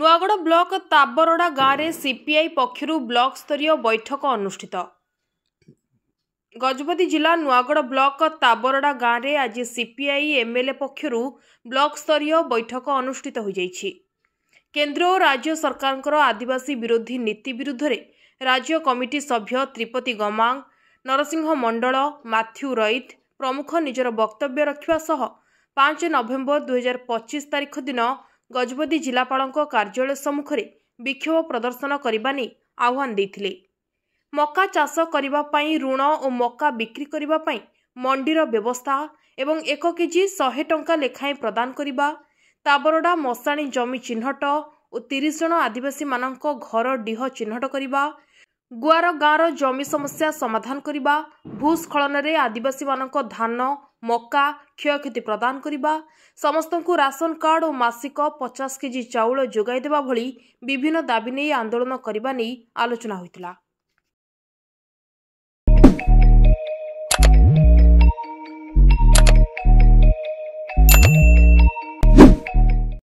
Nuagarh block ताबरड़ा गाँव में CPI पक्षरु block स्तरीय बैठक अनुष्ठित। गजपति जिला नुआगढ़ ब्लॉक ताबरड़ा गाँव में आज सीपीआई एमएलए पक्षरु ब्लॉक स्तरीय बैठक अनुष्ठित हो जाइछि। केंद्र और राज्य सरकार आदिवासी विरोधी नीति विरुद्ध रे राज्य कमिटी सभ्य त्रिपति गमांग, नरसिंह मंडल, माथ्यू रईत प्रमुख निजर वक्तव्य रखा सह 5 नवेम्बर 2025 तारीख दिन गजपति जिलापालଙ୍କ कार्यालय सम्मुख में विक्षोभ प्रदर्शन करने नहीं आह्वान देथिले। मक्का चाष करिबा पई ऋण और मक्का बिक्री करिबा पई मंडीर व्यवस्था एवं 1 केजी 100 टंका लेखाएं प्रदान करिबा, ताबरड़ा मशाणी जमी चिन्हट और 30 जन आदिवासी मानक घर डीह चिन्हट करिबा, गुआर गाँवर जमी समस्या समाधान करिबा, भूस्खलन रे आदिवासी मानक धान मक्का क्षयक्षति प्रदान करिबा, समस्तंकु राशन कार्ड और मासिक 50 केजी चाउल जोगाई देबा भली विभिन्न दाबी नहीं आंदोलन करने आलोचना होइतिला।